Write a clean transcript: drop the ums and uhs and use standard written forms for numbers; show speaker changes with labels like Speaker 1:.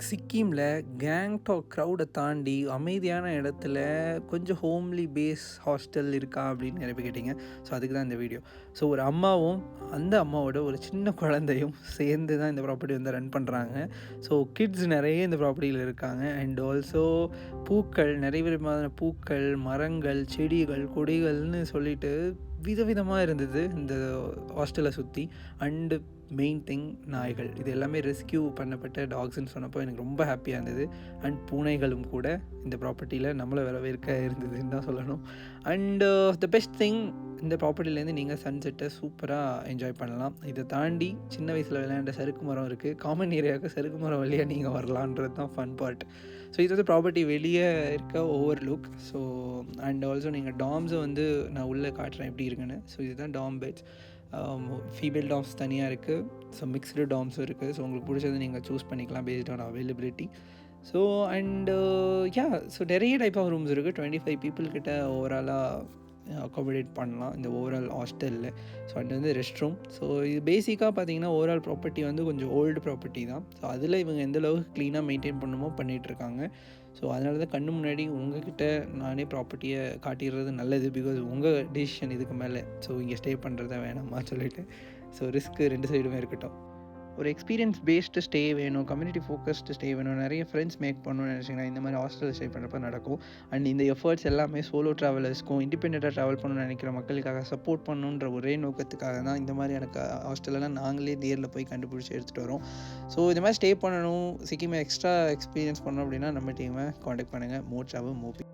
Speaker 1: சிக்கிமில் கேங்டாக் க்ரௌடை தாண்டி அமைதியான இடத்துல கொஞ்சம் ஹோம்லி பேஸ் ஹாஸ்டல் இருக்கா அப்படின்னு நிறைய பேர் கேட்டிங்க. ஸோ அதுக்கு தான் இந்த வீடியோ. ஸோ ஒரு அம்மாவும் அந்த அம்மாவோட ஒரு சின்ன குழந்தையும் சேர்ந்து தான் இந்த ப்ராப்பர்ட்டி வந்து ரன் பண்ணுறாங்க. ஸோ கிட்ஸ் நிறைய இந்த ப்ராப்பர்ட்டியில் இருக்காங்க. அண்ட் ஆல்சோ பூக்கள், நிறைய விதமான பூக்கள், மரங்கள், செடிகள், கொடிகள்னு சொல்லிட்டு விதவிதமாக இருந்தது இந்த ஹாஸ்டலை சுற்றி. அண்டு மெயின் திங் நாய்கள். இது எல்லாமே ரெஸ்கியூ பண்ணப்பட்ட டாக்ஸ்ன்னு சொன்னப்போ எனக்கு ரொம்ப ஹாப்பியாக இருந்தது. அண்ட் பூனைகளும் கூட இந்த ப்ராப்பர்ட்டியில் நம்மளை வரவேற்க இருந்ததுன்னு தான் சொல்லணும். அண்டு த பெஸ்ட் திங், இந்த ப்ராப்பர்ட்டிலேருந்து நீங்கள் சன்செட்டை சூப்பராக என்ஜாய் பண்ணலாம். இதை தாண்டி சின்ன வயசில் விளையாண்ட சறுக்கு மரம் இருக்குது. காமன் ஏரியாவுக்கு சறுக்கு மரம் வழியாக நீங்கள் வரலான்றது தான் ஃபன் பார்ட். ஸோ இது வந்து ப்ராப்பர்ட்டி வெளியே இருக்க over look. So and also நீங்கள் டாம்ஸை வந்து நான் உள்ளே காட்டுறேன் எப்படி இருக்குன்னு. ஸோ இதுதான் டாம் பெட்ஸ். ஃபீமேல் டாம்ஸ் தனியாக இருக்குது. ஸோ மிக்ஸ்டு டாம்ஸும் இருக்குது. ஸோ உங்களுக்கு பிடிச்சது நீங்கள் சூஸ் பண்ணிக்கலாம் based on availability. So and so நிறைய டைப் ஆஃப் ரூம்ஸ் இருக்குது. 25 பீப்புள் கிட்ட ஓவராலாக அக்காமடேட் பண்ணலாம் இந்த ஓவரால் ஹாஸ்டலில். ஸோ அண்ட் வந்து ரெஸ்ட் ரூம். ஸோ இது பேசிக்காக பார்த்தீங்கன்னா ஓவரால் ப்ராப்பர்ட்டி வந்து கொஞ்சம் ஓல்டு ப்ராப்பர்ட்டி தான். ஸோ அதில் இவங்க எந்த அளவுக்கு க்ளீனாக மெயின்டைன் பண்ணணுமோ பண்ணிகிட்ருக்காங்க. ஸோ அதனால தான் கண்ணு முன்னாடி உங்ககிட்ட நானே ப்ராப்பர்ட்டியை காட்டிடுறது நல்லது. பிகாஸ் உங்கள் டிசிஷன் இதுக்கு மேலே. ஸோ இங்கே ஸ்டே பண்ணுறதா வேணாமா சொல்லிவிட்டு. ஸோ ரிஸ்க்கு 2 சைடுமே இருக்கட்டும். ஒரு எக்ஸ்பீரியன்ஸ் பேஸ்டு ஸ்டே வேணும், கம்யூனிட்டி ஃபோக்கஸ்டு ஸ்டே வேணும், நிறைய ஃப்ரெண்ட்ஸ் மேக் பண்ணணும்னு நினச்சிங்கன்னா இந்த மாதிரி ஹாஸ்டல் ஸ்டே பண்ணுறப்ப நடக்கும். அண்ட் இந்த எஃபர்ட்ஸ் எல்லாமே சோலோ ட்ராவலர்ஸ்க்கும் இண்டிபெண்ட்டாக ட்ராவல் பண்ணணும்னு நினைக்கிற மக்களுக்காக சப்போர்ட் பண்ணணுன்ற ஒரே நோக்கத்துக்காக தான் இந்த மாதிரி எனக்கு ஹாஸ்டலெல்லாம் நாங்களே நேரில் போய் கண்டுபிடிச்சி எடுத்துகிட்டு வரோம். ஸோ இந்த மாதிரி ஸ்டே பண்ணணும், சிக்கிமை எக்ஸ்ட்ரா எக்ஸ்பீரியன்ஸ் பண்ணணும் அப்படின்னா நம்ம டீமை காண்டாக்ட் பண்ணுங்கள். மோர் ட்ராவல் மோபி.